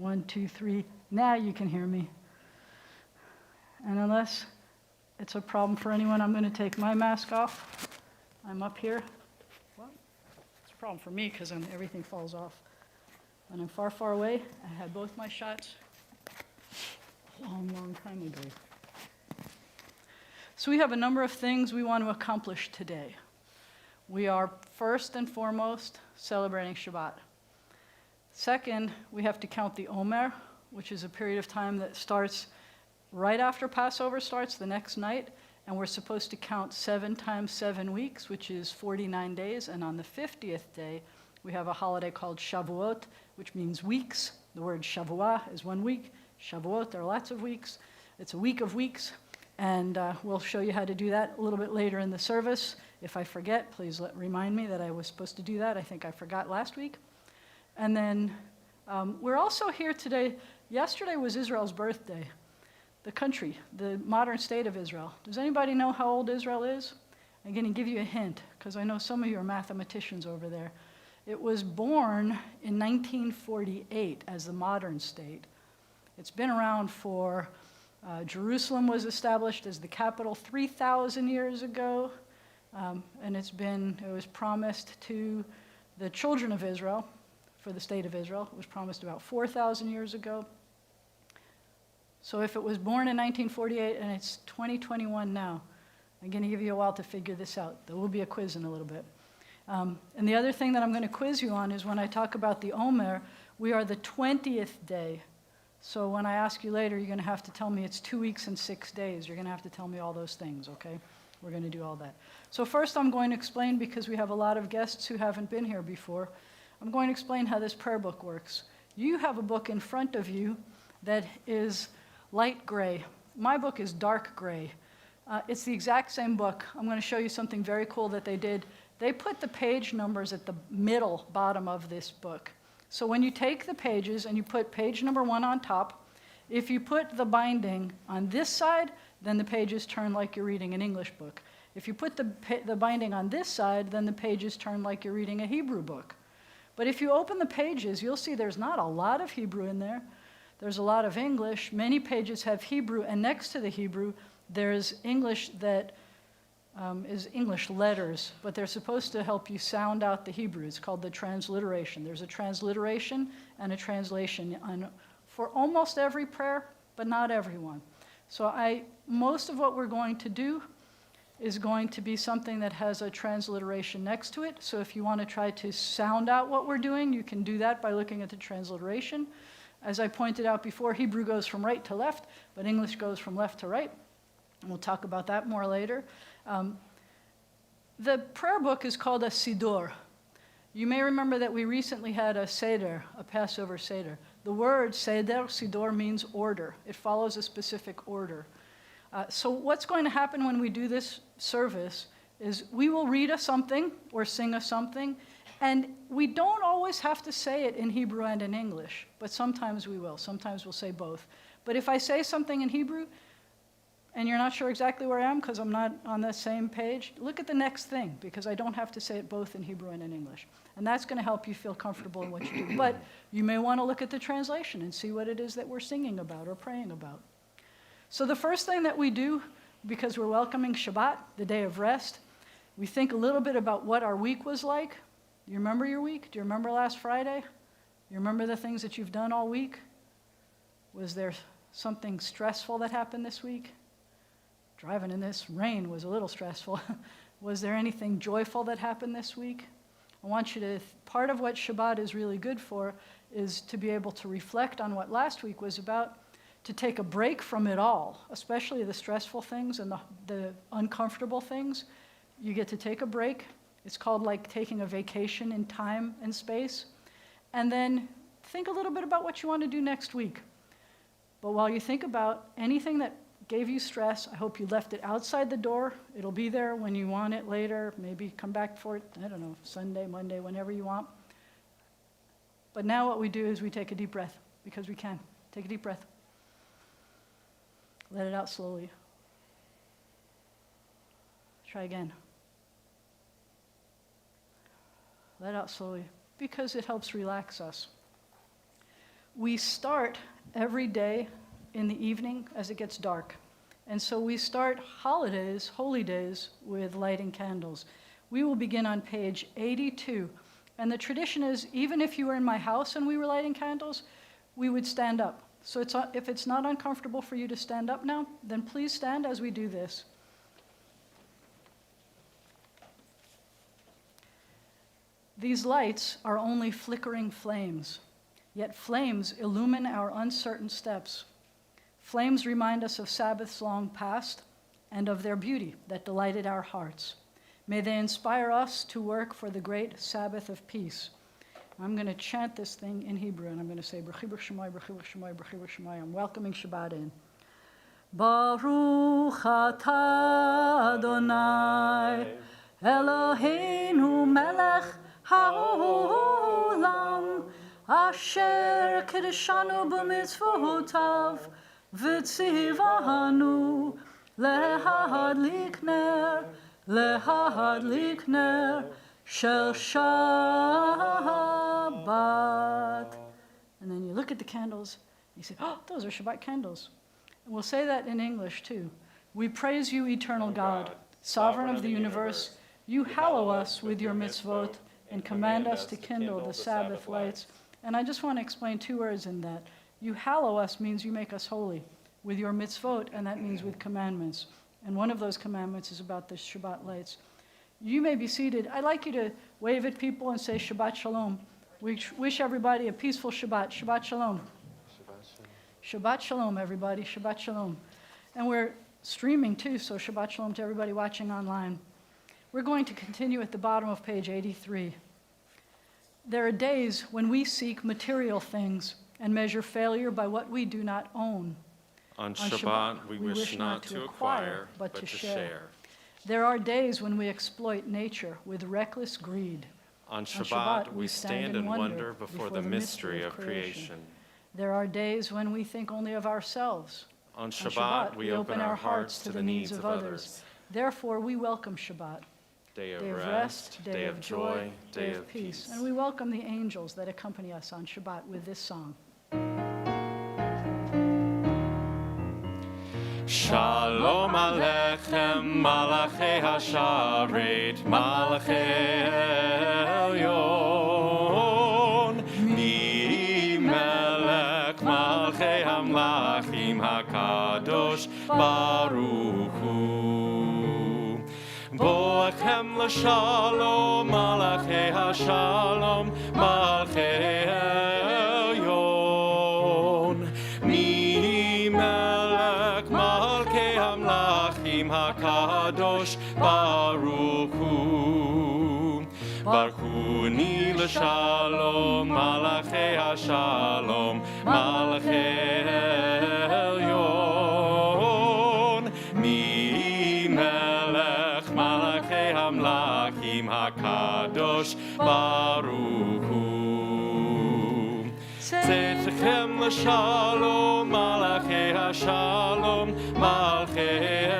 1, 2, 3. Now you can hear me. And unless it's a problem for anyone, I'm going to take my mask off. I'm up here. Well, it's a problem for me because everything falls off. When I'm far, far away, I had both my shots a long, long time ago. So we have a number of things we want to accomplish today. We are first and foremost celebrating Shabbat. Second, we have to count the Omer, which is a period of time that starts right after Passover starts, the next night, and we're supposed to count 7 times 7 weeks, which is 49 days, and on the 50th day, we have a holiday called Shavuot, which means weeks. The word Shavuah is 1 week. Shavuot, there are lots of weeks. It's a week of weeks, and we'll show you how to do that a little bit later in the service. If I forget, please remind me that I was supposed to do that. I think I forgot last week. And then we're also here today. Yesterday was Israel's birthday, the country, the modern state of Israel. Does anybody know how old Israel is? I'm going to give you a hint, because I know some of you are mathematicians over there. It was born in 1948 as the modern state. It's been around for, Jerusalem was established as the capital 3,000 years ago, and it was promised to the children of Israel, for the state of Israel. It was promised about 4,000 years ago. So if it was born in 1948 and it's 2021 now, I'm going to give you a while to figure this out. There will be a quiz in a little bit. And the other thing that I'm going to quiz you on is when I talk about the Omer, we are the 20th day. So when I ask you later, you're going to have to tell me it's 2 weeks and 6 days. You're going to have to tell me all those things, okay? We're going to do all that. So first I'm going to explain, because we have a lot of guests who haven't been here before, I'm going to explain how this prayer book works. You have a book in front of you that is light gray. My book is dark gray. It's the exact same book. I'm going to show you something very cool that they did. They put the page numbers at the middle bottom of this book. So when you take the pages and you put page number 1 on top, if you put the binding on this side, then the pages turn like you're reading an English book. If you put the binding on this side, then the pages turn like you're reading a Hebrew book. But if you open the pages, you'll see there's not a lot of Hebrew in there. There's a lot of English. Many pages have Hebrew, and next to the Hebrew, there's English that is English letters, but they're supposed to help you sound out the Hebrew. It's called the transliteration. There's a transliteration and a translation for almost every prayer, but not everyone. So most of what we're going to do is going to be something that has a transliteration next to it. So if you want to try to sound out what we're doing, you can do that by looking at the transliteration. As I pointed out before, Hebrew goes from right to left, but English goes from left to right. And we'll talk about that more later. The prayer book is called a Siddur. You may remember that we recently had a Seder, a Passover Seder. The word Seder, Siddur, means order. It follows a specific order. So what's going to happen when we do this service is we will read us something or sing us something, and we don't always have to say it in Hebrew and in English, but sometimes we will. Sometimes we'll say both. But if I say something in Hebrew, and you're not sure exactly where I am because I'm not on the same page, look at the next thing, because I don't have to say it both in Hebrew and in English. And that's going to help you feel comfortable in what you do. But you may want to look at the translation and see what it is that we're singing about or praying about. So the first thing that we do, because we're welcoming Shabbat, the day of rest, we think a little bit about what our week was like. Do you remember your week? Do you remember last Friday? You remember the things that you've done all week? Was there something stressful that happened this week? Driving in this rain was a little stressful. Was there anything joyful that happened this week? I want you to, part of what Shabbat is really good for is to be able to reflect on what last week was about, to take a break from it all, especially the stressful things and the uncomfortable things. You get to take a break. It's called like taking a vacation in time and space. And then think a little bit about what you want to do next week. But while you think about anything that gave you stress, I hope you left it outside the door. It'll be there when you want it later. Maybe come back for it, I don't know, Sunday, Monday, whenever you want. But now what we do is we take a deep breath, because we can. Take a deep breath. Let it out slowly. Try again. Let out slowly, because it helps relax us. We start every day in the evening as it gets dark. And so we start holidays, holy days, with lighting candles. We will begin on page 82. And the tradition is, even if you were in my house and we were lighting candles, we would stand up. So if it's not uncomfortable for you to stand up now, then please stand as we do this. These lights are only flickering flames, yet flames illumine our uncertain steps. Flames remind us of Sabbaths long past and of their beauty that delighted our hearts. May they inspire us to work for the great Sabbath of peace. I'm going to chant this thing in Hebrew, and I'm going to say, B'chi b'shemai, b'chi b'shemai, b'chi b'shemai. I'm welcoming Shabbat in. Baruch atah Adonai, Eloheinu melech ha'olam, asher kiddushanu b'mitzvotav, v'tzivanu lehadlik ner shel Shabbat. And then you look at the candles, and you say, oh, those are Shabbat candles. And we'll say that in English too. We praise you, eternal God, sovereign of the universe. You hallow us with your mitzvot and command us to kindle the Sabbath lights. And I just want to explain 2 words in that. You hallow us means you make us holy with your mitzvot, and that means with commandments. And one of those commandments is about the Shabbat lights. You may be seated. I'd like you to wave at people and say Shabbat Shalom. We wish everybody a peaceful Shabbat. Shabbat Shalom. Shabbat Shalom, everybody. Shabbat Shalom. And we're streaming too, so Shabbat Shalom to everybody watching online. We're going to continue at the bottom of page 83. There are days when we seek material things and measure failure by what we do not own. On Shabbat, we wish not to acquire, but to share. There are days when we exploit nature with reckless greed. On Shabbat, we stand in wonder before the mystery of creation. There are days when we think only of ourselves. On Shabbat, we open our hearts to the needs of others. Therefore, we welcome Shabbat. Day of rest, day of joy, day of peace. And we welcome the angels that accompany us on Shabbat with this song. Shalom Aleichem, Malachei HaSharet, Malachei Elyon, Mi Melech Malchei HaMlachim HaKadosh Baruch Hu. Boachem l'Shalom, Malachei HaShalom, Malchei Elyon, Mi Melech Malchei HaMlachim HaKadosh Baruch Hu. Baruchuni l'Shalom, Malachei HaShalom, Malchei Elyon, Mi Melech Malachei HaMlachim HaKadosh Baruch Hu. Tzechem l'Shalom, Malachei HaShalom, Malchei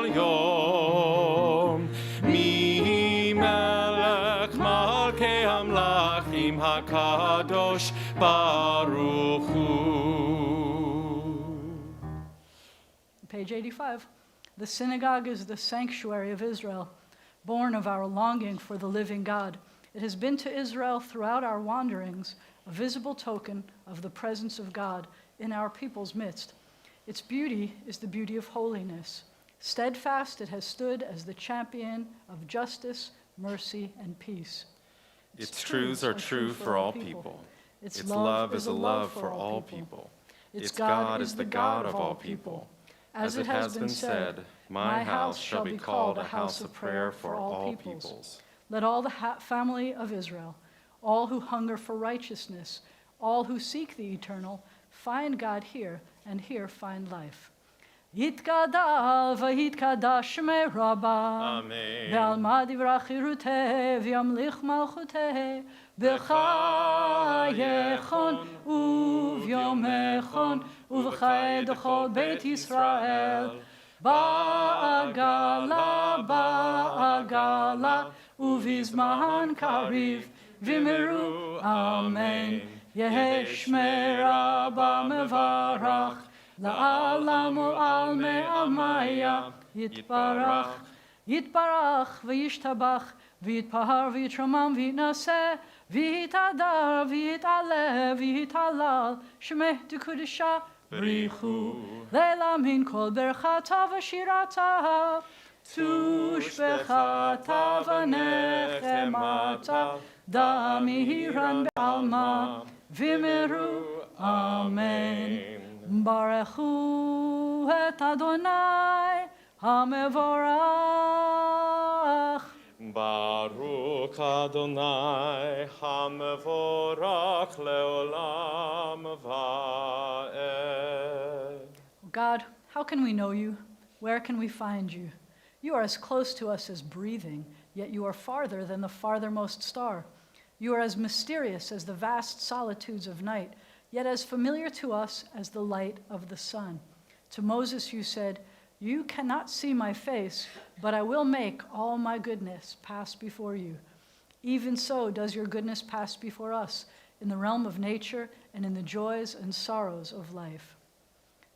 Elyon, Mi Melech Malchei HaMlachim HaKadosh Baruch Hu. Page 85. The synagogue is the sanctuary of Israel, born of our longing for the living God. It has been to Israel throughout our wanderings, a visible token of the presence of God in our people's midst. Its beauty is the beauty of holiness. Steadfast, it has stood as the champion of justice, mercy, and peace. Its truths are true for all people. Its love is a love for all people. Its God is the God of all people. As it has been said, my house shall be called a house of prayer for all peoples. Let all the family of Israel, all who hunger for righteousness, all who seek the eternal, find God here, and here find life. Yitkadal v'yitkadash me'rabah. Amen. Ve'alma divrach chiruteh v'yamlich malchuteh b'chayechon u'v'yomechon u'v'chay d'chol Beit Yisrael ba'agala u'vizman kariv v'miru. Amen. Yehi Shmeira B'Mevarach, La'alam U'almei Amaya, Yitbarach, Yitbarach, V'yishtabach, V'yitpahar, V'yitramam, V'yitnaseh, V'yitadar, V'yit'aleh, V'yit'alal, Shemeh D'Kudisha, Brichu, Leila Min Kol Berchata V'Shirata, Tushbechata V'Nechemata, Damihiran B'Alma, V'Meru, Amen. Barechu et Adonai HaMevorach. Baruch Adonai HaMevorach leolam va'ed. God, how can we know you? Where can we find you? You are as close to us as breathing, yet you are farther than the farthermost star. You are as mysterious as the vast solitudes of night, yet as familiar to us as the light of the sun. To Moses you said, "You cannot see my face, but I will make all my goodness pass before you." Even so does your goodness pass before us in the realm of nature and in the joys and sorrows of life.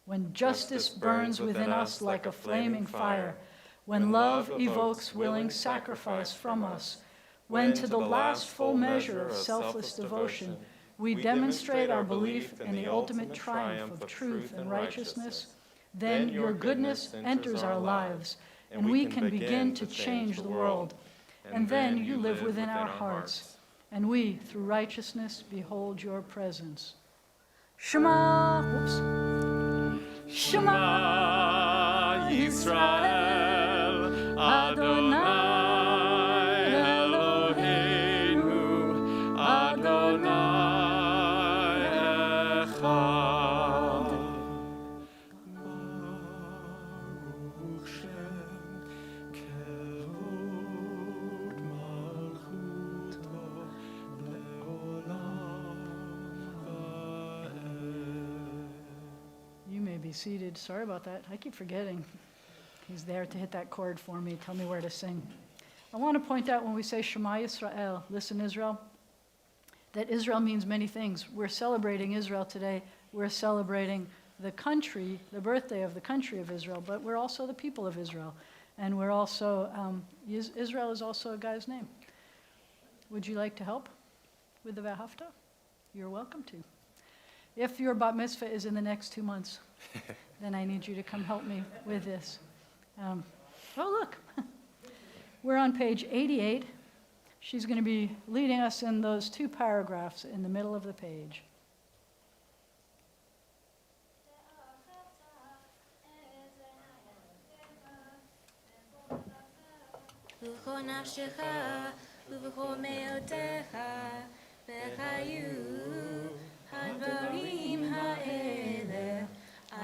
When justice burns within us like a flaming fire, when love evokes willing sacrifice from us, when to the last full measure of selfless devotion we demonstrate our belief in the ultimate triumph of truth and righteousness, then your goodness enters our lives, and we can begin to change the world. And then you live within our hearts, and we, through righteousness, behold your presence. Shema, Shema Yisrael, Adonai Eloheinu, Adonai Echad. Baruch Shem Kevod Malchuto Leolam Va'ed. You may be seated. Sorry about that. I keep forgetting. He's there to hit that chord for me, tell me where to sing. I want to point out when we say Shema Yisrael, listen Israel, that Israel means many things. We're celebrating Israel today. We're celebrating the country, the birthday of the country of Israel, but we're also the people of Israel. And we're also, Israel is also a guy's name. Would you like to help with the Vahafta? You're welcome to. If your bat mitzvah is in the next 2 months, then I need you to come help me with this. Oh, look. We're on page 88. She's going to be leading us in those 2 paragraphs in the middle of the page.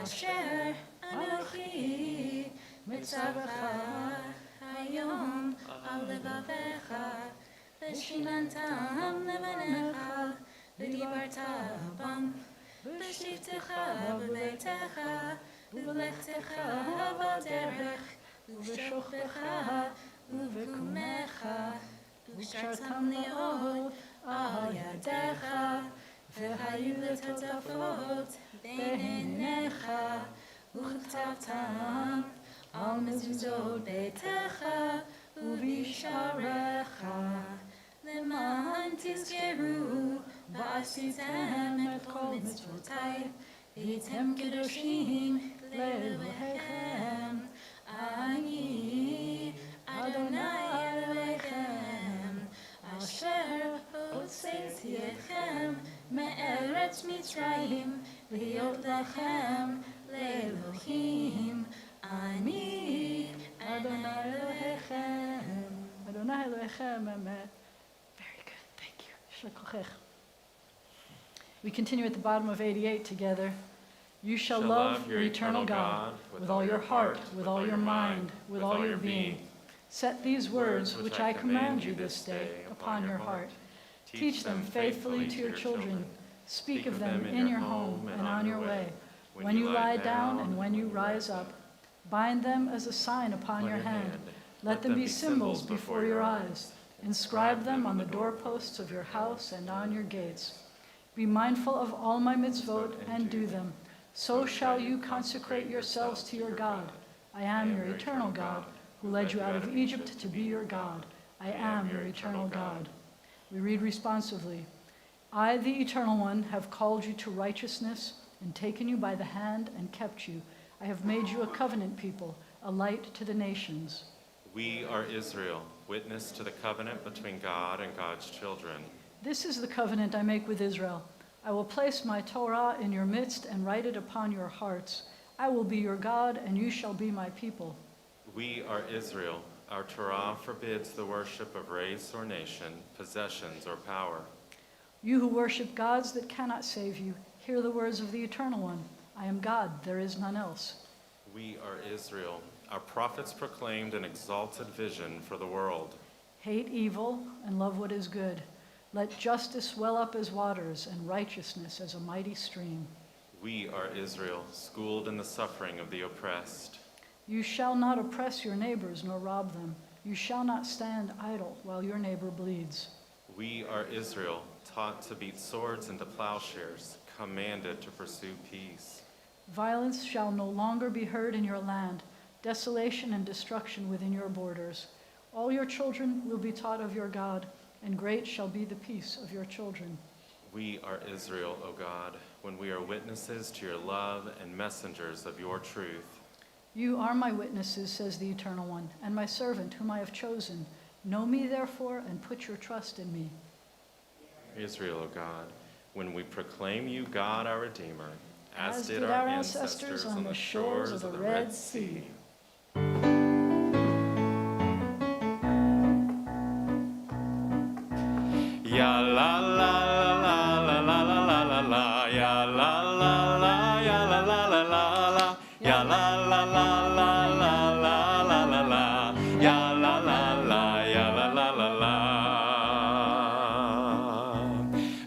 Asher Anochi Mitzavcha Hayom Al Levavecha V'shinantam Levanecha V'dibarta Bam V'shivtecha V'beitecha V'lechtecha V'derech V'shochecha V'kumecha V'shartam Le'od Al Yadecha V'hayu L'totafot Beinecha Uchtavtam Al Mezuzot Beitecha Uvisharecha Leman Tizkeru V'asitem Et Kol Mitzvotai V'yitem Kedoshim Le'Elohechem Ani Adonai Elohechem Asher Hotzeiti Etchem Me'eretz Mitzrayim Liot Lechem Le'Elohim Ani Adonai Elohechem. Adonai Elohechem, Amen. Very good, thank you. Shlekochech. We continue at the bottom of 88 together. You shall love your eternal God with all your heart, with all your mind, with all your being. Set these words which I command you this day upon your heart. Teach them faithfully to your children. Speak of them in your home and on your way, when you lie down and when you rise up. Bind them as a sign upon your hand. Let them be symbols before your eyes. Inscribe them on the doorposts of your house and on your gates. Be mindful of all my mitzvot and do them. So shall you consecrate yourselves to your God. I am your eternal God, who led you out of Egypt to be your God. I am your eternal God. We read responsively, I, the Eternal One, have called you to righteousness and taken you by the hand and kept you. I have made you a covenant people, a light to the nations. We are Israel, witness to the covenant between God and God's children. This is the covenant I make with Israel. I will place my Torah in your midst and write it upon your hearts. I will be your God, and you shall be my people. We are Israel. Our Torah forbids the worship of race or nation, possessions or power. You who worship gods that cannot save you, hear the words of the Eternal One. I am God, there is none else. We are Israel. Our prophets proclaimed an exalted vision for the world. Hate evil and love what is good. Let justice well up as waters and righteousness as a mighty stream. We are Israel, schooled in the suffering of the oppressed. You shall not oppress your neighbors nor rob them. You shall not stand idle while your neighbor bleeds. We are Israel, taught to beat swords into plowshares, commanded to pursue peace. Violence shall no longer be heard in your land, desolation and destruction within your borders. All your children will be taught of your God, and great shall be the peace of your children. We are Israel, O God, when we are witnesses to your love and messengers of your truth. You are my witnesses, says the Eternal One, and my servant whom I have chosen. Know me, therefore, and put your trust in me. Israel, O God, when we proclaim you God our Redeemer, as did our our ancestors on the shores of the Red Sea. Ya la la la la la la la la la, ya la la la, ya la la la la la, ya la la la la la la la la la, ya la la la, ya la la la la.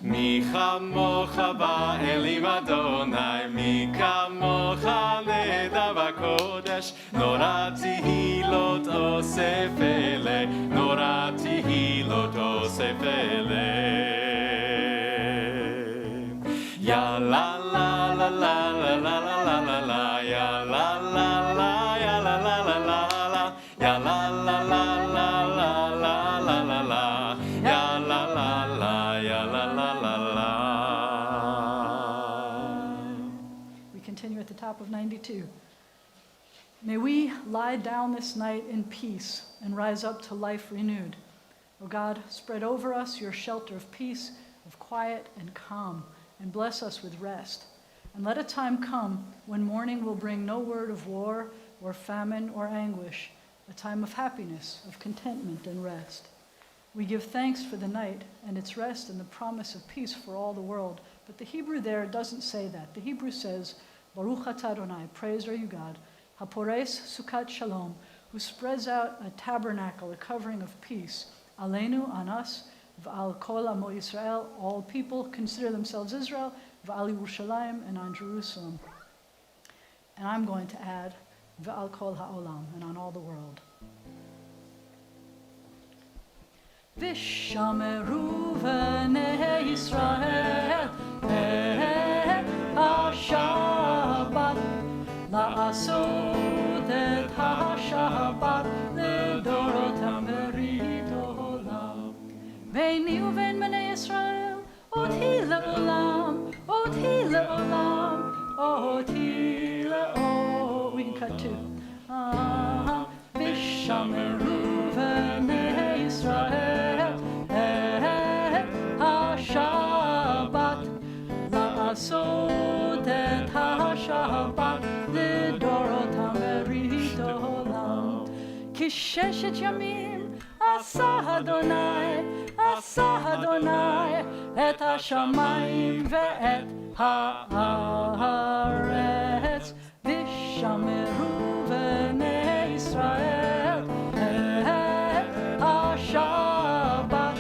Mi chamocha ba'elim Adonai, mi kamocha neda b'kodesh, norati hilot oseh Philley, norati hilot oseh Philley. Ya la la la la la la la la la la, ya la la la, ya la la la la la, ya la la la la la la la la la, ya la la la, ya la la la la. We continue at the top of 92. May we lie down this night in peace and rise up to life renewed. O God, spread over us your shelter of peace, of quiet and calm, and bless us with rest. And let a time come when morning will bring no word of war or famine or anguish, a time of happiness, of contentment and rest. We give thanks for the night and its rest and the promise of peace for all the world. But the Hebrew there doesn't say that. The Hebrew says, Baruch atah Adonai, praise are you God, Hapores Sukkot Shalom, who spreads out a tabernacle, a covering of peace, Aleinu, on us, V'al kol amo Yisrael, all people consider themselves Israel, V'al Yerushalayim, and on Jerusalem. And I'm going to add, V'al kol ha'olam, and on all the world. V'shameru v'nei Yisrael, ha-Shabbat, la'asod et ha-Shabbat, לדורותם ברית עולם. ביני ובין בני ישראל, אותי לעולם, אותי לעולם, אותי לעולם. We can cut too. ושמרו בני ישראל את השבת, לעשות את השבת לדורותם ברית עולם. כי ששת ימים עשה אדוני את השמיים ואת הארץ, ושמרו בני ישראל את השבת,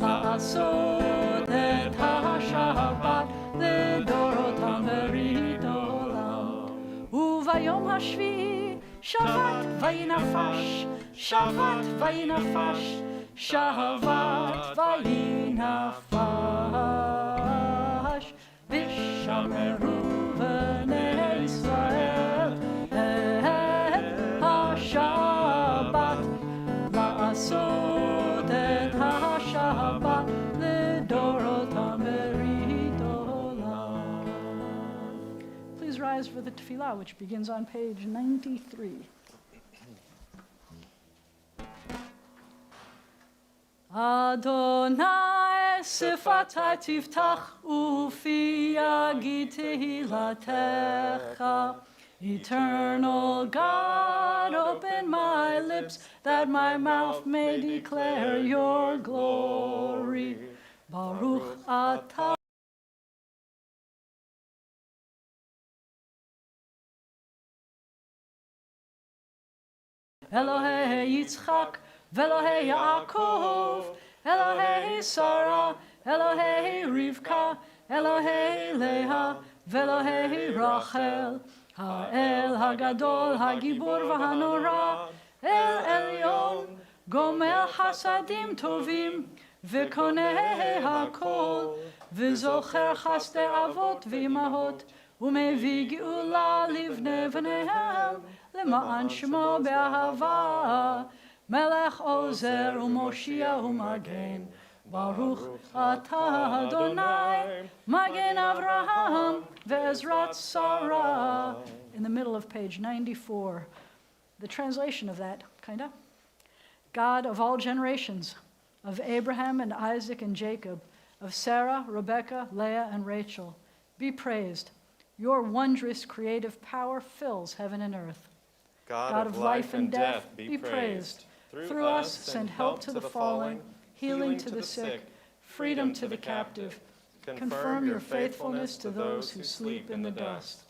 לעשות את השבת לדורותם ברית עולם. וביום השביעי שבת וינפש, שבת וינפש, שבת וינפש. Vishameru b'nei Israel et ha-Shabbat la'asot et ha-Shabbat l'dorotam berit olam. Please rise for the tefillah, which begins on page 93. Adonai sifatai tiftach ufi yagid tehilatecha. Eternal God, open my lips that my mouth may declare your glory. Baruch atah. Elohei Yitzchak, Velohei Yaakov, Elohei Sarah, Elohei Rivka, Elohei Leah, Velohei Rachel, Ha'el Hagadol, Hagibor v'Hanora, El Elyon, Gomel Hasadim Tovim, V'konei Hakol, V'zocher Chaste Avot V'imahot, Umevi Geula Livnei V'nehem, למען שמו באהבה, מלך עוזר ומושיע ומגן, ברוך אתה אדוני, מגן אברהם ועזרת שרה. In the middle of page 94, the translation of that, kinda. God of all generations, of Abraham and Isaac and Jacob, of Sarah, Rebekah, Leah, and Rachel, be praised. Your wondrous creative power fills heaven and earth. God of life and death, be praised. Through us, send help to the fallen, healing to the sick, freedom to the captive. Confirm your faithfulness to those who sleep in the dust.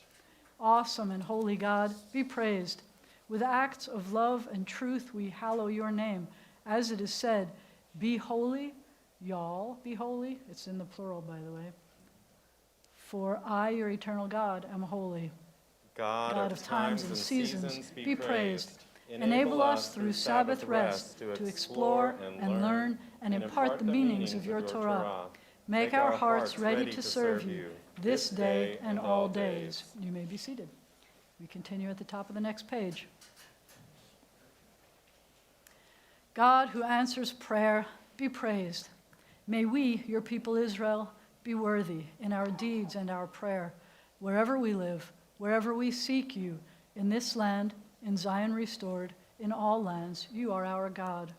Awesome and holy God, be praised. With acts of love and truth, we hallow your name. As it is said, be holy, y'all be holy. It's in the plural, by the way. For I, your eternal God, am holy. God of times and seasons, be praised. Enable us through Sabbath rest to explore and learn and impart the meanings of your Torah. Make our hearts ready to serve you this day and all days. You may be seated. We continue at the top of the next page. God who answers prayer, be praised. May we, your people Israel, be worthy in our deeds and our prayer, wherever we live, wherever we seek you, in this land, in Zion restored, in all lands, you are our God.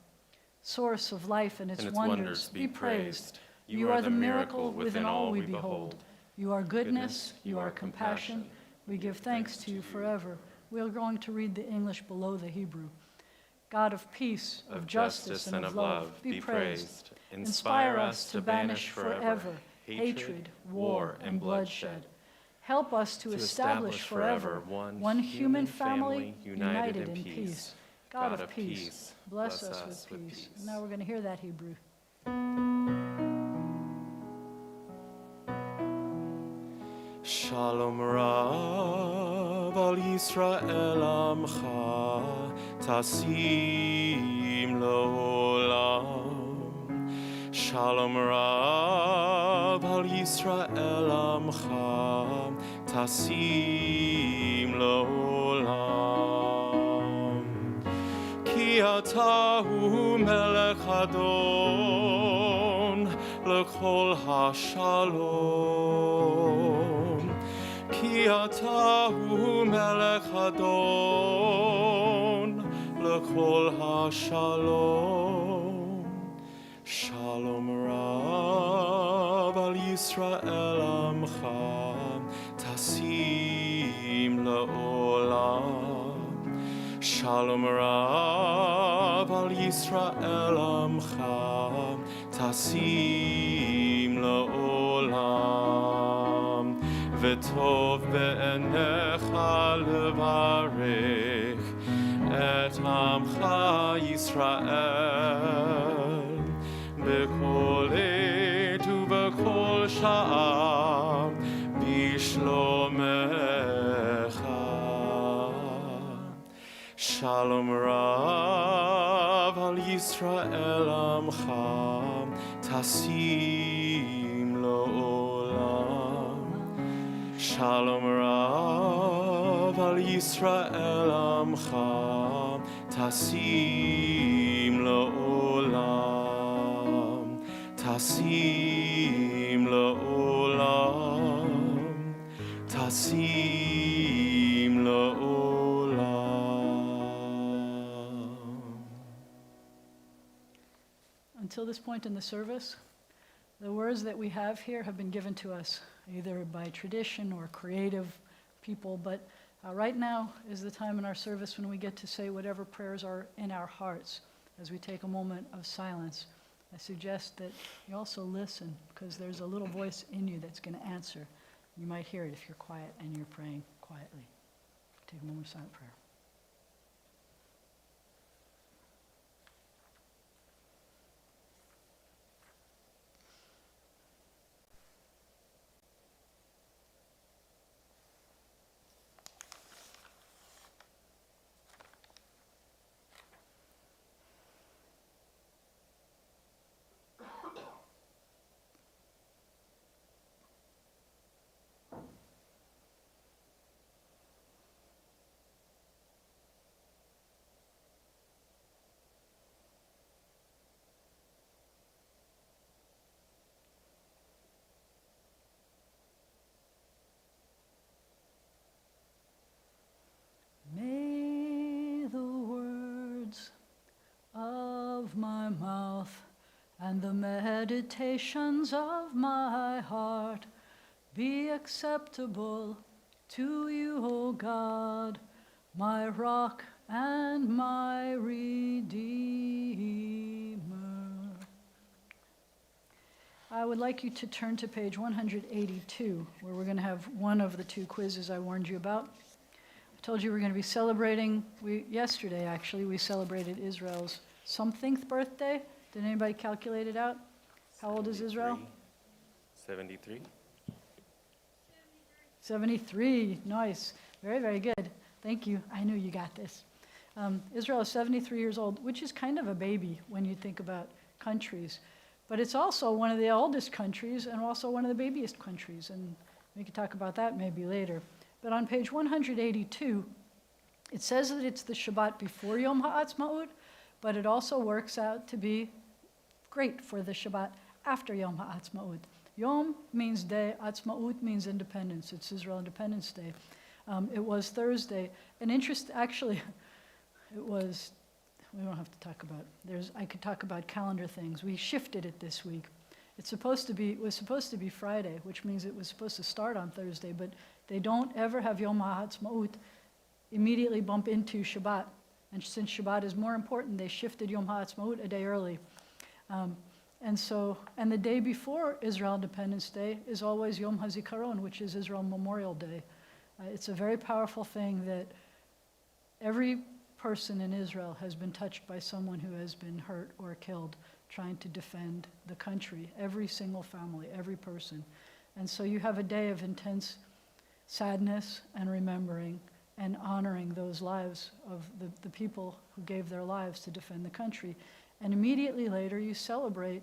Source of life and its wonders, be praised. You are the miracle within all we behold. You are goodness, you are compassion. We give thanks to you forever. We are going to read the English below the Hebrew. God of peace, of justice, and of love, be praised. Inspire us to banish forever hatred, war, and bloodshed. Help us to establish forever one human family united in peace. God of peace, bless us with peace. And now we're going to hear that Hebrew. Shalom Rav al Yisrael Amcha Tasim L'Olam. Shalom Rav al Yisrael Amcha Tasim L'Olam. Ki ata hu melech adon l'kol hashalom. Ki ata hu melech adon l'kol hashalom. Shalom Rav al Yisrael Amcha Tasim L'Olam. Shalom Rav al Yisrael Amcha Tasim L'Olam. V'tov be'enecha levarech et Amcha Yisrael b'kol עת ובכל שעה בשלומך. Shalom Rav al Yisrael Amcha Tasim L'Olam. Shalom Rav al Yisrael Amcha Tasim La'olam Tasim La'olam Tasim La'olam. Until this point in the service, the words that we have here have been given to us, either by tradition or creative people, but right now is the time in our service when we get to say whatever prayers are in our hearts as we take a moment of silence. I suggest that you also listen, because there's a little voice in you that's going to answer. You might hear it if you're quiet and you're praying quietly. Take a moment of silent prayer. May the words of my mouth and the meditations of my heart be acceptable to you, O God, my rock and my redeemer. I would like you to turn to page 182, where we're going to have one of the two quizzes I warned you about. I told you we're going to be celebrating, yesterday actually, we celebrated Israel's somethingth birthday. Did anybody calculate it out? How old is Israel? 73. 73, nice. Very, very good. Thank you. I knew you got this. Israel is 73 years old, which is kind of a baby when you think about countries. But it's also one of the oldest countries and also one of the babiest countries. And we can talk about that maybe later. But on page 182, it says that it's the Shabbat before Yom Ha'Atzma'ut, but it also works out to be great for the Shabbat after Yom Ha'Atzma'ut. Yom means day, Atzma'ut means independence. It's Israel Independence Day. It was Thursday. And actually, it was, we don't have to talk about, I could talk about calendar things. We shifted it this week. It was supposed to be Friday, which means it was supposed to start on Thursday, but they don't ever have Yom Ha'Atzma'ut immediately bump into Shabbat. And since Shabbat is more important, they shifted Yom Ha'Atzma'ut a day early. And the day before Israel Independence Day is always Yom HaZikaron, which is Israel Memorial Day. It's a very powerful thing that every person in Israel has been touched by someone who has been hurt or killed trying to defend the country. Every single family, every person. And so you have a day of intense sadness and remembering and honoring those lives of the people who gave their lives to defend the country. And immediately later, you celebrate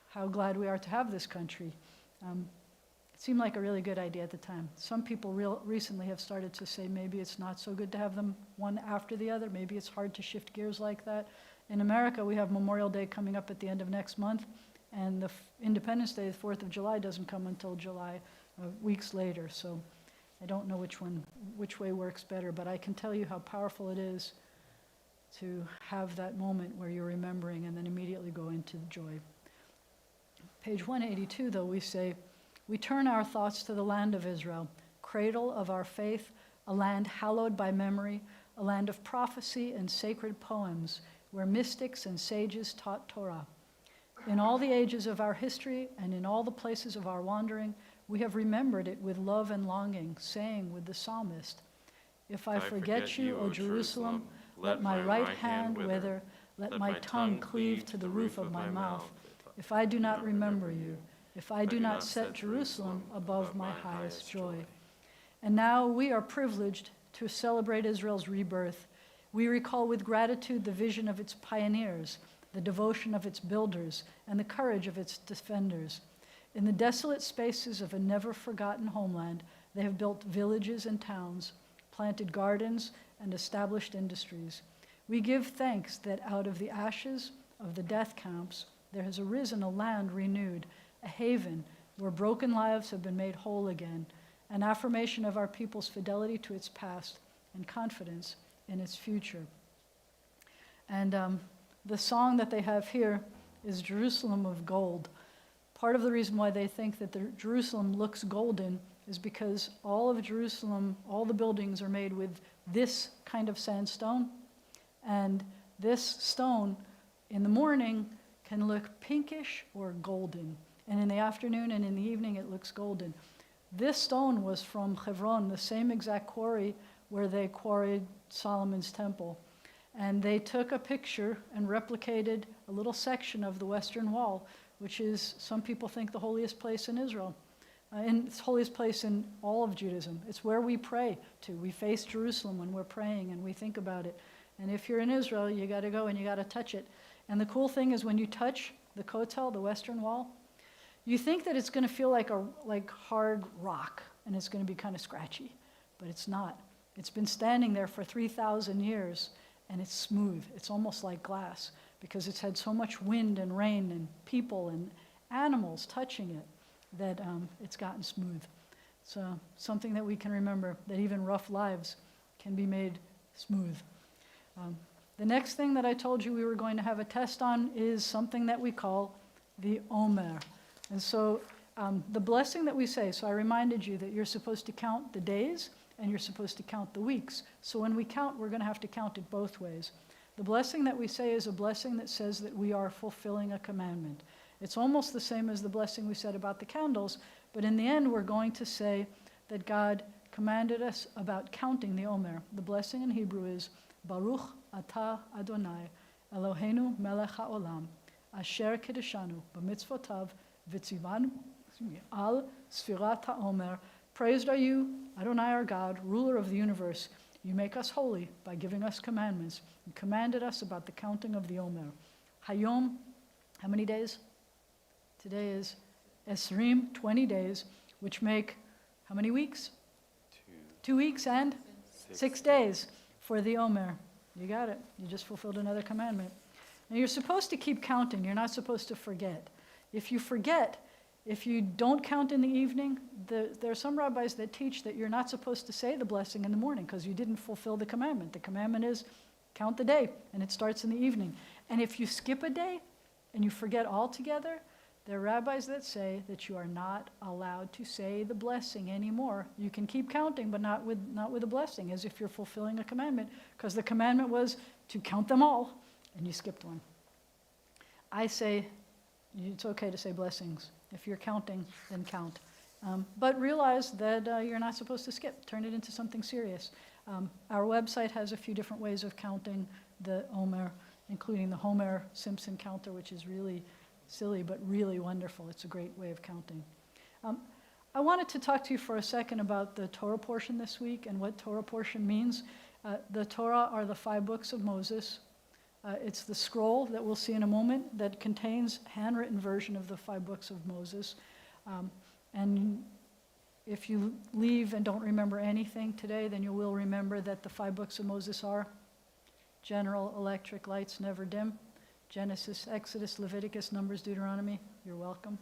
how glad we are to have this country. It seemed like a really good idea at the time. Some people recently have started to say maybe it's not so good to have them one after the other. Maybe it's hard to shift gears like that. In America, we have Memorial Day coming up at the end of next month, and the Independence Day, the 4th of July, doesn't come until July, weeks later. So I don't know which way works better, but I can tell you how powerful it is to have that moment where you're remembering and then immediately go into joy. Page 182, though, we say, we turn our thoughts to the land of Israel, cradle of our faith, a land hallowed by memory, a land of prophecy and sacred poems, where mystics and sages taught Torah. In all the ages of our history and in all the places of our wandering, we have remembered it with love and longing, saying with the psalmist, if I forget you, O Jerusalem, let my right hand wither, let my tongue cleave to the roof of my mouth. If I do not remember you, if I do not set Jerusalem above my highest joy. And now we are privileged to celebrate Israel's rebirth. We recall with gratitude the vision of its pioneers, the devotion of its builders, and the courage of its defenders. In the desolate spaces of a never-forgotten homeland, They have built villages and towns, planted gardens, and established industries. We give thanks that out of the ashes of the death camps, there has arisen a land renewed, a haven where broken lives have been made whole again, an affirmation of our people's fidelity to its past and confidence in its future. And the song that they have here is Jerusalem of Gold. Part of the reason why they think that Jerusalem looks golden is because all of Jerusalem, all the buildings are made with this kind of sandstone. And this stone in the morning can look pinkish or golden. And in the afternoon and in the evening, it looks golden. This stone was from Hebron, the same exact quarry where they quarried Solomon's temple. And they took a picture and replicated a little section of the Western Wall, which is, some people think, the holiest place in Israel. And it's the holiest place in all of Judaism. It's where we pray to. We face Jerusalem when we're praying and we think about it. And if you're in Israel, you got to go and you got to touch it. And the cool thing is when you touch the Kotel, the Western Wall, you think that it's going to feel like hard rock and it's going to be kind of scratchy, but it's not. It's been standing there for 3,000 years and it's smooth. It's almost like glass because it's had so much wind and rain and people and animals touching it that it's gotten smooth. So something that we can remember, that even rough lives can be made smooth. The next thing that I told you we were going to have a test on is something that we call the Omer. And so the blessing that we say, so I reminded you that you're supposed to count the days and you're supposed to count the weeks. So when we count, we're going to have to count it both ways. The blessing that we say is a blessing that says that we are fulfilling a commandment. It's almost the same as the blessing we said about the candles, but in the end we're going to say that God commanded us about counting the Omer. The blessing in Hebrew is Baruch Atah Adonai Eloheinu Melech HaOlam Asher Kedeshanu B'mitzvotav V'tzivanu Al Sfirat HaOmer. Praised are you, Adonai our God, ruler of the universe. You make us holy by giving us commandments. You commanded us about the counting of the Omer. Hayom, how many days? Today is Esrim, 20 days, which make how many weeks? 2 weeks and 6 days for the Omer. You got it. You just fulfilled another commandment. Now you're supposed to keep counting. You're not supposed to forget. If you forget, if you don't count in the evening, there are some rabbis that teach that you're not supposed to say the blessing in the morning because you didn't fulfill the commandment. The commandment is count the day, and it starts in the evening. And if you skip a day and you forget altogether, there are rabbis that say that you are not allowed to say the blessing anymore. You can keep counting, but not with a blessing, as if you're fulfilling a commandment, because the commandment was to count them all, and you skipped one. I say it's okay to say blessings. If you're counting, then count. But realize that you're not supposed to skip. Turn it into something serious. Our website has a few different ways of counting the Omer, including the Homer Simpson counter, which is really silly but really wonderful. It's a great way of counting. I wanted to talk to you for a second about the Torah portion this week and what Torah portion means. The Torah are the 5 books of Moses. It's the scroll that we'll see in a moment that contains handwritten version of the 5 books of Moses. And if you leave and don't remember anything today, then you will remember that the 5 books of Moses are General Electric Lights Never Dim, Genesis, Exodus, Leviticus, Numbers, Deuteronomy. You're welcome.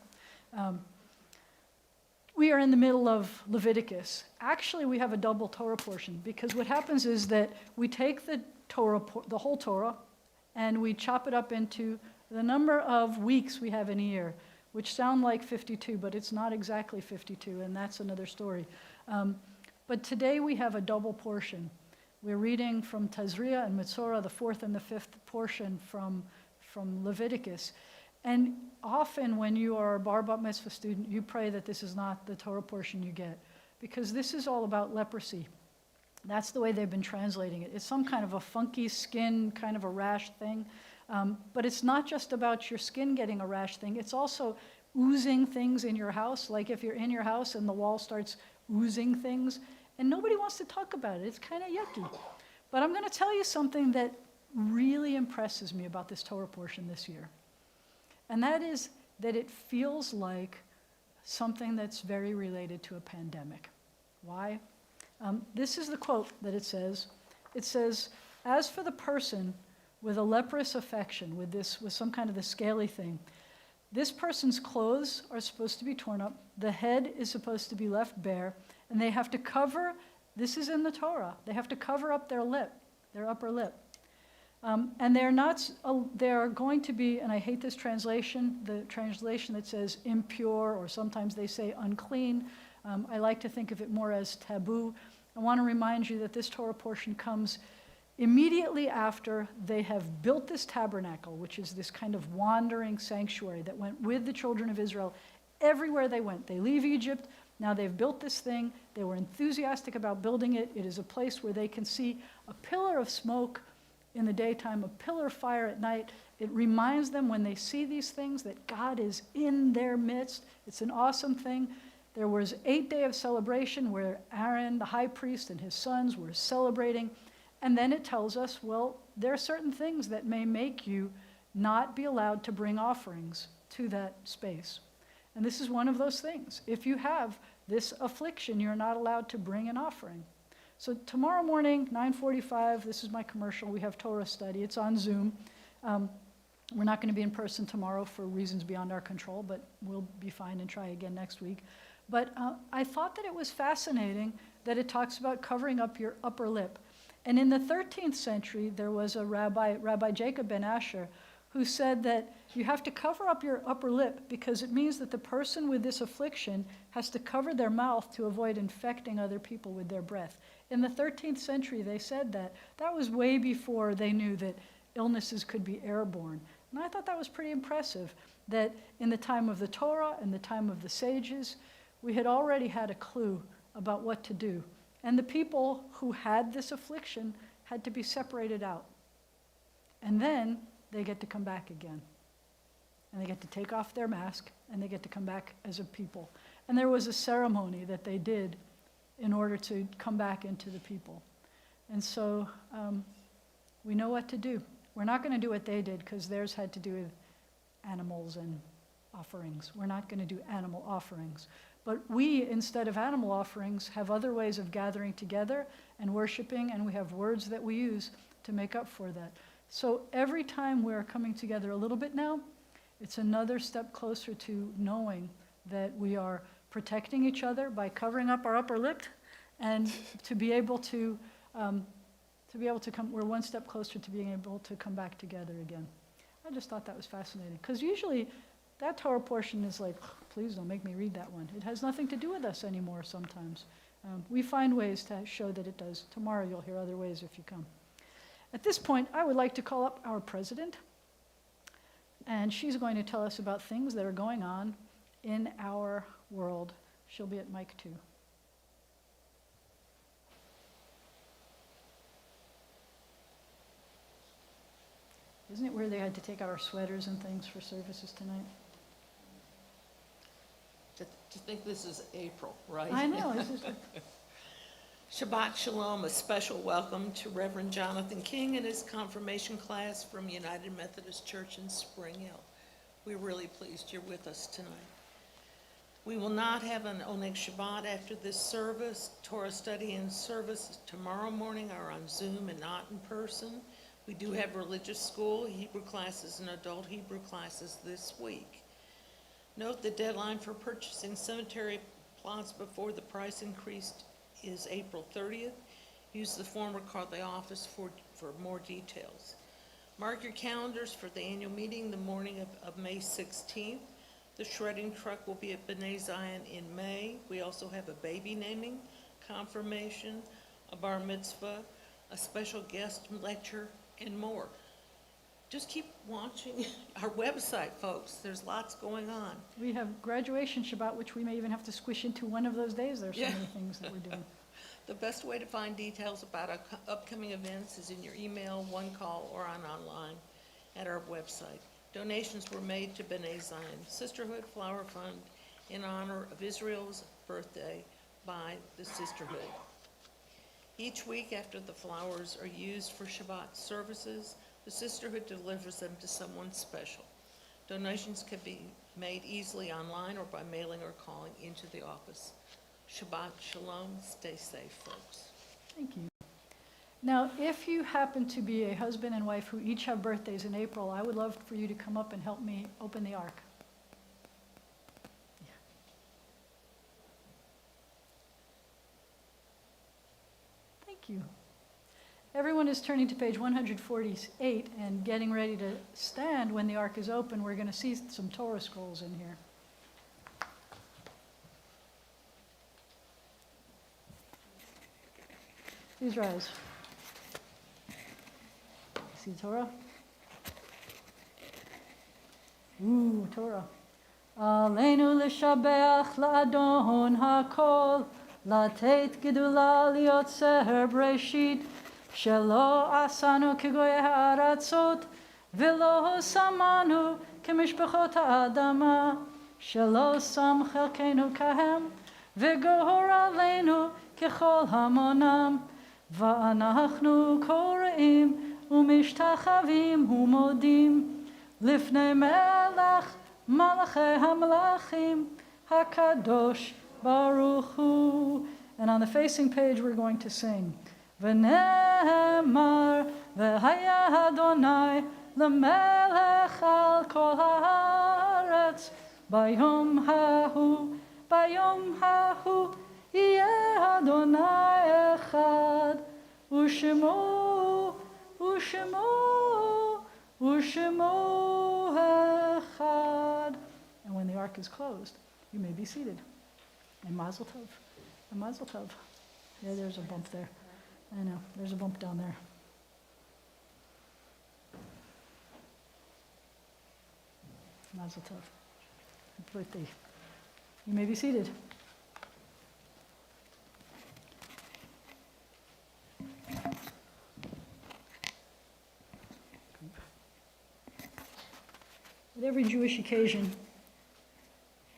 We are in the middle of Leviticus. Actually, we have a double Torah portion because what happens is that we take the Torah, the whole Torah, and we chop it up into the number of weeks we have in a year, which sound like 52, but it's not exactly 52, and that's another story. But today we have a double portion. We're reading from Tazria and Metzora, the 4th and the 5th portion from Leviticus. And often when you are a Bar Bat Mitzvah student, you pray that this is not the Torah portion you get, because this is all about leprosy. That's the way they've been translating it. It's some kind of a funky skin, kind of a rash thing. But it's not just about your skin getting a rash thing. It's also oozing things in your house. Like if you're in your house and the wall starts oozing things, and nobody wants to talk about it. It's kind of yucky. But I'm going to tell you something that really impresses me about this Torah portion this year. And that is that it feels like something that's very related to a pandemic. Why? This is the quote that it says. It says, as for the person with a leprous affection, with some kind of a scaly thing, this person's clothes are supposed to be torn up, the head is supposed to be left bare, and they have to cover, this is in the Torah, they have to cover up their lip, their upper lip. And they're going to be, and I hate this translation, the translation that says impure, or sometimes they say unclean. I like to think of it more as taboo. I want to remind you that this Torah portion comes immediately after they have built this tabernacle, which is this kind of wandering sanctuary that went with the children of Israel everywhere they went. They leave Egypt, now they've built this thing, they were enthusiastic about building it. It is a place where they can see a pillar of smoke in the daytime, a pillar of fire at night. It reminds them when they see these things that God is in their midst. It's an awesome thing. There was 8 days of celebration where Aaron, the high priest, and his sons were celebrating. And then it tells us, well, there are certain things that may make you not be allowed to bring offerings to that space. And this is one of those things. If you have this affliction, you're not allowed to bring an offering. So tomorrow morning, 9:45, this is my commercial, we have Torah study. It's on Zoom. We're not going to be in person tomorrow for reasons beyond our control, but we'll be fine and try again next week. But I thought that it was fascinating that it talks about covering up your upper lip. And in the 13th century, there was a Rabbi Jacob ben Asher, who said that you have to cover up your upper lip because it means that the person with this affliction has to cover their mouth to avoid infecting other people with their breath. In the 13th century, they said that. That was way before they knew that illnesses could be airborne. And I thought that was pretty impressive, that in the time of the Torah and the time of the sages, we had already had a clue about what to do. And the people who had this affliction had to be separated out. And then they get to come back again. And they get to take off their mask, and they get to come back as a people. And there was a ceremony that they did in order to come back into the people. And so we know what to do. We're not going to do what they did, because theirs had to do with animals and offerings. We're not going to do animal offerings. But we, instead of animal offerings, have other ways of gathering together and worshiping, and we have words that we use to make up for that. So every time we're coming together a little bit now, it's another step closer to knowing that we are protecting each other by covering up our upper lip, and to be able to come, we're one step closer to being able to come back together again. I just thought that was fascinating, because usually that Torah portion is like, please don't make me read that one. It has nothing to do with us anymore sometimes. We find ways to show that it does. Tomorrow you'll hear other ways if you come. At this point, I would like to call up our president, and she's going to tell us about things that are going on in our world. She'll be at mic 2. Isn't it weird they had to take out our sweaters and things for services tonight? To think this is April, right? I know. This is Shabbat Shalom, a special welcome to Reverend Jonathan King and his confirmation class from United Methodist Church in Spring Hill. We're really pleased you're with us tonight. We will not have an Oneg Shabbat after this service. Torah study and service tomorrow morning are on Zoom and not in person. We do have religious school, Hebrew classes, and adult Hebrew classes this week. Note the deadline for purchasing cemetery plots before the price increased is April 30th. Use the form or call the office for more details. Mark your calendars for the annual meeting the morning of May 16th. The shredding truck will be at B'nai Zion in May. We also have a baby naming, confirmation, a bar mitzvah, a special guest lecture, and more. Just keep watching our website, folks. There's lots going on. We have graduation Shabbat, which we may even have to squish into one of those days. There are so many things that we're doing. The best way to find details about our upcoming events is in your email, one call, or online at our website. Donations were made to B'nai Zion Sisterhood Flower Fund in honor of Israel's birthday by the Sisterhood. Each week after the flowers are used for Shabbat services, the Sisterhood delivers them to someone special. Donations can be made easily online or by mailing or calling into the office. Shabbat Shalom. Stay safe, folks. Thank you. Now, if you happen to be a husband and wife who each have birthdays in April, I would love for you to come up and help me open the ark. Thank you. Everyone is turning to page 148 and getting ready to stand when the ark is open. We're going to see some Torah scrolls in here. Please rise. See Torah? Ooh, Torah. Aleinu l'shabeach la'adon ha'kol, latet gedula liotzer breshit, shelo asanu kegoye ha'aratzot, velo samanu kemishpachot ha'adama, shelo sam chelkenu kahem, v'gohor aleinu kechol hamonam, va'anachnu koreim, ומשתחווים ומודים לפני מלך מלכי המלכים הקדוש ברוך הוא. And on the facing page we're going to sing ונאמר והיה אדוני למלך על כל הארץ ביום ההוא יהיה אדוני אחד ושמו Echad. And when the ark is closed, you may be seated. And Mazel Tov. And Mazel Tov. Yeah, there's a bump there. I know, there's a bump down there. Mazel Tov. Happy birthday. You may be seated. At every Jewish occasion,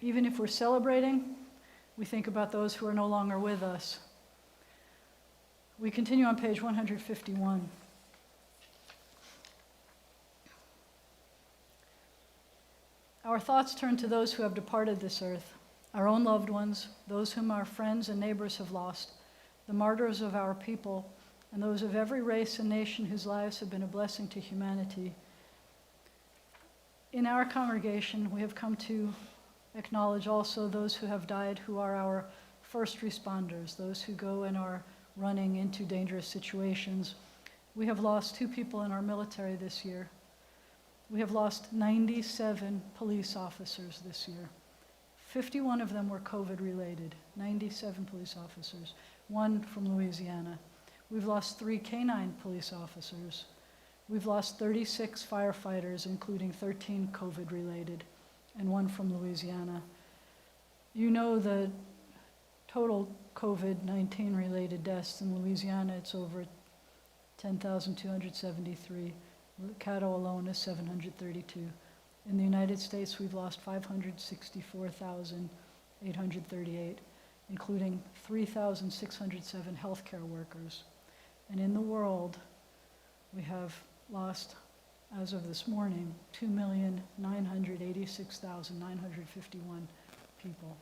even if we're celebrating, we think about those who are no longer with us. We continue on page 151. Our thoughts turn to those who have departed this earth, our own loved ones, those whom our friends and neighbors have lost, the martyrs of our people, and those of every race and nation whose lives have been a blessing to humanity. In our congregation, we have come to acknowledge also those who have died, who are our first responders, those who go and are running into dangerous situations. We have lost 2 people in our military this year. We have lost 97 police officers this year. 51 of them were COVID-related, 97 police officers, 1 from Louisiana. We've lost 3 canine police officers. We've lost 36 firefighters, including 13 COVID-related, and 1 from Louisiana. You know the total COVID-19 related deaths in Louisiana, it's over 10,273. Caddo alone is 732. In the United States, we've lost 564,838, including 3,607 healthcare workers. And in the world, we have lost, as of this morning, 2,986,951 people.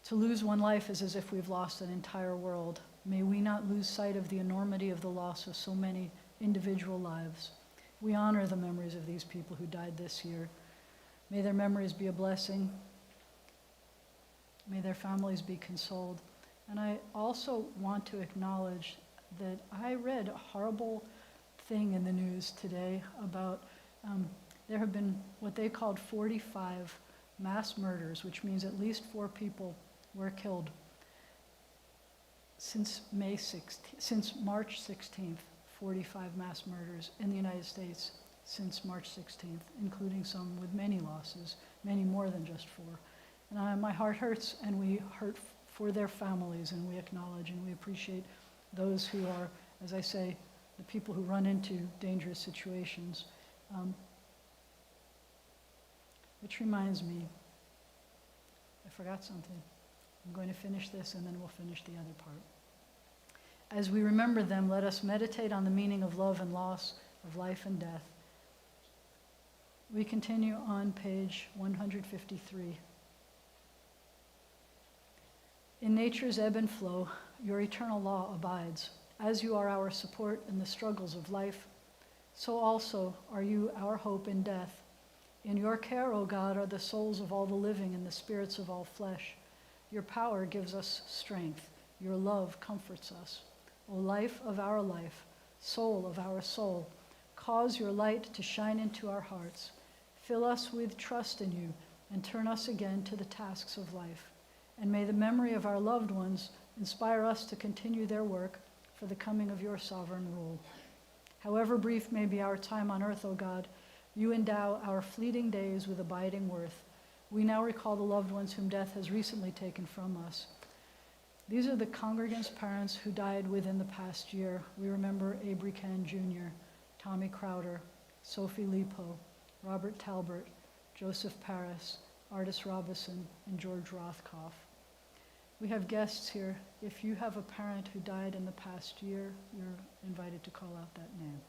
To lose one life is as if we've lost an entire world. May we not lose sight of the enormity of the loss of so many individual lives. We honor the memories of these people who died this year. May their memories be a blessing. May their families be consoled. And I also want to acknowledge that I read a horrible thing in the news today about there have been what they called 45 mass murders, which means at least 4 people were killed since March 16th, 45 mass murders in the United States since March 16th, including some with many losses, many more than just 4. And my heart hurts, and we hurt for their families, and we acknowledge and we appreciate those who are, as I say, the people who run into dangerous situations. Which reminds me, I forgot something. I'm going to finish this and then we'll finish the other part. As we remember them, let us meditate on the meaning of love and loss, of life and death. We continue on page 153. In nature's ebb and flow, your eternal law abides. As you are our support in the struggles of life, so also are you our hope in death. In your care, O God, are the souls of all the living and the spirits of all flesh. Your power gives us strength. Your love comforts us. O life of our life, soul of our soul, cause your light to shine into our hearts. Fill us with trust in you and turn us again to the tasks of life. And may the memory of our loved ones inspire us to continue their work for the coming of your sovereign rule. However brief may be our time on earth, O God, you endow our fleeting days with abiding worth. We now recall the loved ones whom death has recently taken from us. These are the congregants' parents who died within the past year. We remember Abry Ken Jr., Tommy Crowder, Sophie Lipo, Robert Talbert, Joseph Paris, Artis Robison, and George Rothkopf. We have guests here. If you have a parent who died in the past year, you're invited to call out that name.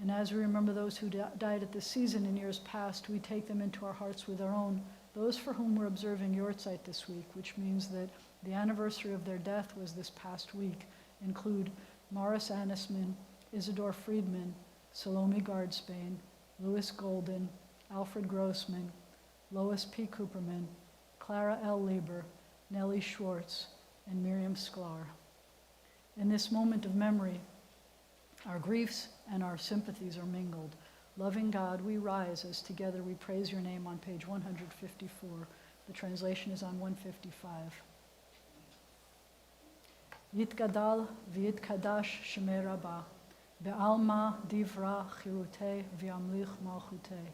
And as we remember those who died at this season in years past, we take them into our hearts with our own, those for whom we're observing Yortzeit this week, which means that the anniversary of their death was this past week, include Morris Anisman, Isidore Friedman, Salome Gardspain, Louis Golden, Alfred Grossman, Lois P. Cooperman, Clara L. Lieber, Nellie Schwartz, and Miriam Sklar. In this moment of memory, our griefs and our sympathies are mingled. Loving God, we rise as together we praise your name on page 154. The translation is on 155. Yitgadal v'yitkadash shemei Rabbah, be'alma divra chirutei v'yamlich malchutei,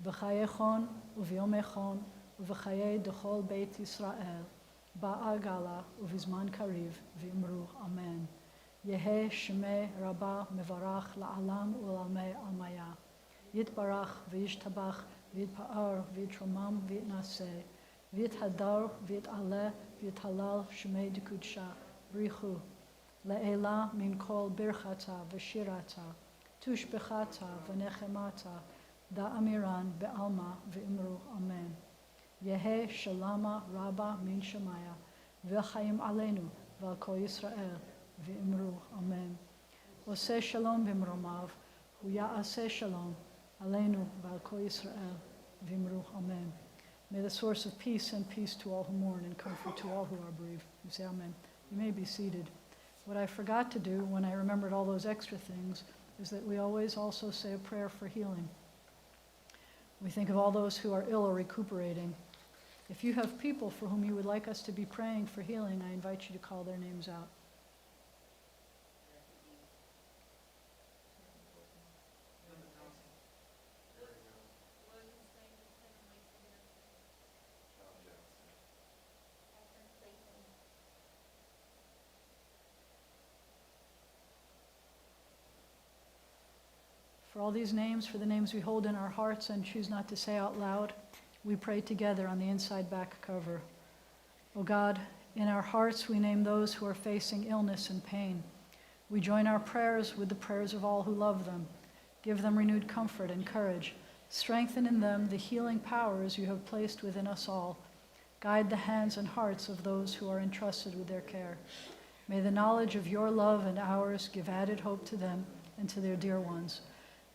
b'chayechon u'v'yomechon u'v'chayei dechol beit Yisrael, ba'agala u'vizman kariv v'imru amen. Yehe shemei Rabbah mevarach la'alam u'lamei almaya. Yitbarach v'yishtabach v'yitpa'ar v'yitromam v'yitnaseh v'yithadar v'yitaleh v'yithalal shemei dikudsha brichu le'ela min kol birchata v'shirata tushbechata v'nechemata da'amiran be'alma v'imru amen. Yehe shalama rabba min shemaya v'chaim aleinu v'al kol Yisrael v'imru amen. Oseh shalom b'mromav hu ya'aseh shalom aleinu v'al kol Yisrael v'imru amen. May the source of peace send peace to all who mourn and comfort to all who are bereaved. You say amen. You may be seated. What I forgot to do when I remembered all those extra things is that we always also say a prayer for healing. We think of all those who are ill or recuperating. If you have people for whom you would like us to be praying for healing, I invite you to call their names out. For all these names, for the names we hold in our hearts and choose not to say out loud, we pray together on the inside back cover. O God, in our hearts we name those who are facing illness and pain. We join our prayers with the prayers of all who love them. Give them renewed comfort and courage. Strengthen in them the healing powers you have placed within us all. Guide the hands and hearts of those who are entrusted with their care. May the knowledge of your love and ours give added hope to them and to their dear ones.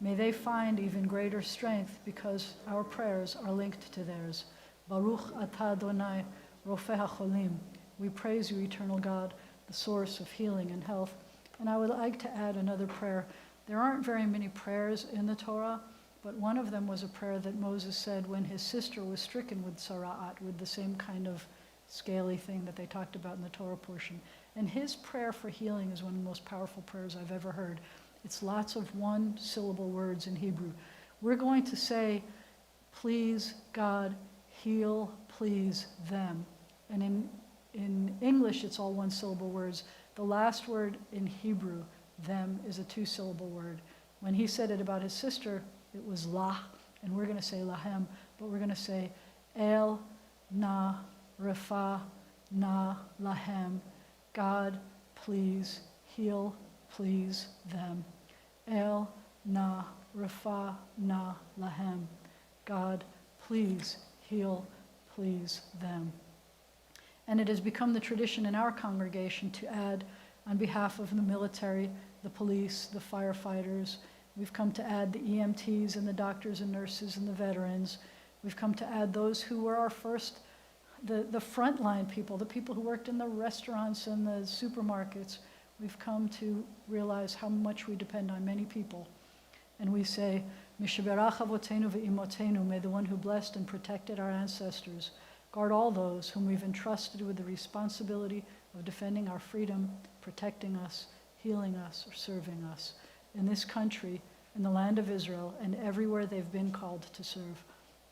May they find even greater strength because our prayers are linked to theirs. Baruch atah Adonai, Rofeh HaCholim. We praise you, eternal God, the source of healing and health. And I would like to add another prayer. There aren't very many prayers in the Torah, but one of them was a prayer that Moses said when his sister was stricken with sara'at, with the same kind of scaly thing that they talked about in the Torah portion. And his prayer for healing is one of the most powerful prayers I've ever heard. It's lots of one-syllable words in Hebrew. We're going to say, please, God, heal, please, them. And in English, it's all one-syllable words. The last word in Hebrew, them, is a two-syllable word. When he said it about his sister, it was lah, and we're going to say lahem, but we're going to say el, na, refa, na, lahem. God, please, heal, please, them. El, na, refa, na, lahem. God, please, heal, please them. And it has become the tradition in our congregation to add, on behalf of the military, the police, the firefighters, we've come to add the EMTs and the doctors and nurses and the veterans. We've come to add those who were our first, the frontline people, the people who worked in the restaurants and the supermarkets. We've come to realize how much we depend on many people. And we say, Mishaberach avotenu ve'imotenu, may the one who blessed and protected our ancestors guard all those whom we've entrusted with the responsibility of defending our freedom, protecting us, healing us, or serving us in this country, in the land of Israel, and everywhere they've been called to serve.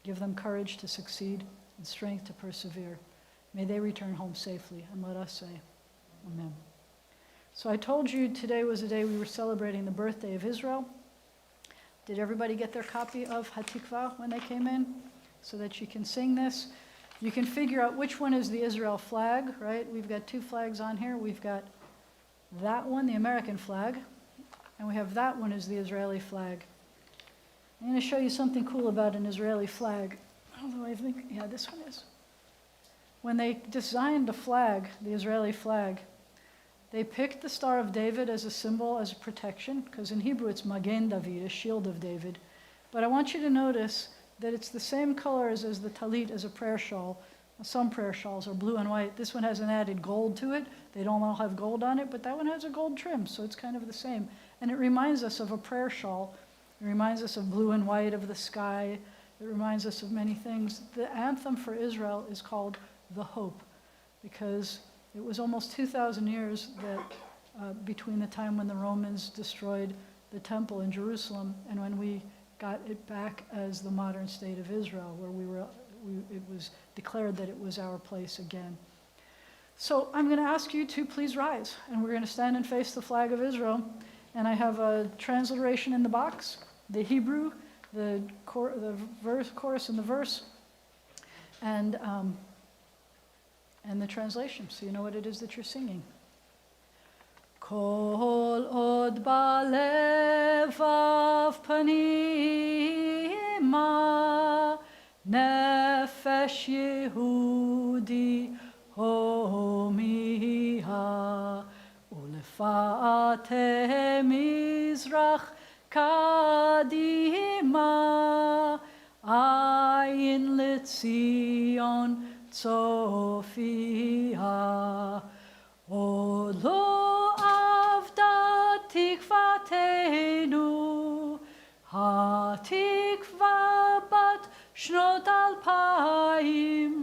Give them courage to succeed and strength to persevere. May they return home safely, and let us say, Amen. So I told you today was the day we were celebrating the birthday of Israel. Did everybody get their copy of Hatikvah when they came in? So that you can sing this. You can figure out which one is the Israel flag, right? We've got two flags on here. We've got that one, the American flag, and we have that one is the Israeli flag. I'm going to show you something cool about an Israeli flag. Although I think, yeah, this one is. When they designed the flag, the Israeli flag, they picked the Star of David as a symbol, as a protection, because in Hebrew it's Magen David, a shield of David. But I want you to notice that it's the same colors as the talit, as a prayer shawl. Some prayer shawls are blue and white. This one has an added gold to it. They don't all have gold on it, but that one has a gold trim, so it's kind of the same. And it reminds us of a prayer shawl. It reminds us of blue and white, of the sky. It reminds us of many things. The anthem for Israel is called The Hope, because it was almost 2,000 years that between the time when the Romans destroyed the temple in Jerusalem and when we got it back as the modern state of Israel, where it was declared that it was our place again. So I'm going to ask you to please rise, and we're going to stand and face the flag of Israel. And I have a transliteration in the box, the Hebrew, the chorus and the verse, and the translation, so you know what it is that you're singing. Kol od balevav panima nefesh Yehudi homiha ulefate mizrach kadima ayin litzion Sophia, O lo avda tikvatenu, hatikva bat shnot alpayim,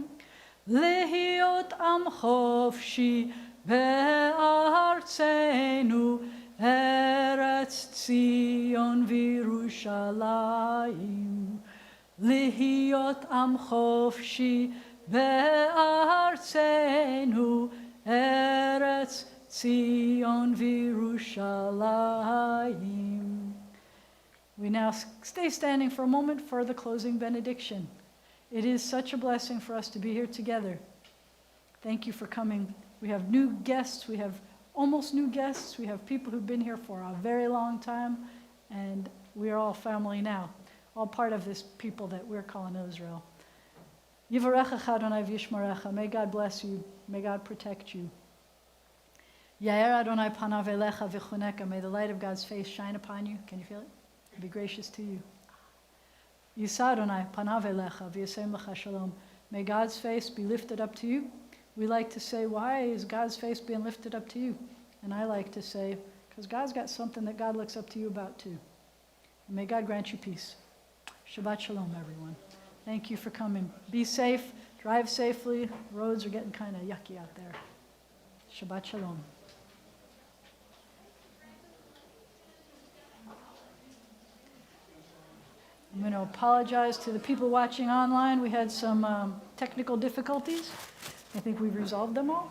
lehiot am chofshi be'artzenu, eretz Tzion v'Yerushalayim, lehiot am chofshi Be'artzenu Eretz Tzion v'Yerushalayim. We now stay standing for a moment for the closing benediction. It is such a blessing for us to be here together. Thank you for coming. We have new guests. We have almost new guests. We have people who've been here for a very long time, and we are all family now, all part of this people that we're calling Israel. Yivarecha Adonai v'yishmarecha. May God bless you. May God protect you. Yair Adonai panav elecha v'chuneka. May the light of God's face shine upon you. Can you feel it? Be gracious to you. Yisa Adonai panav elecha v'yasem lecha shalom. May God's face be lifted up to you. We like to say, why is God's face being lifted up to you? And I like to say, because God's got something that God looks up to you about too. And may God grant you peace. Shabbat shalom, everyone. Thank you for coming. Be safe. Drive safely. Roads are getting kind of yucky out there. Shabbat shalom. I'm going to apologize to the people watching online. We had some technical difficulties. I think we've resolved them all.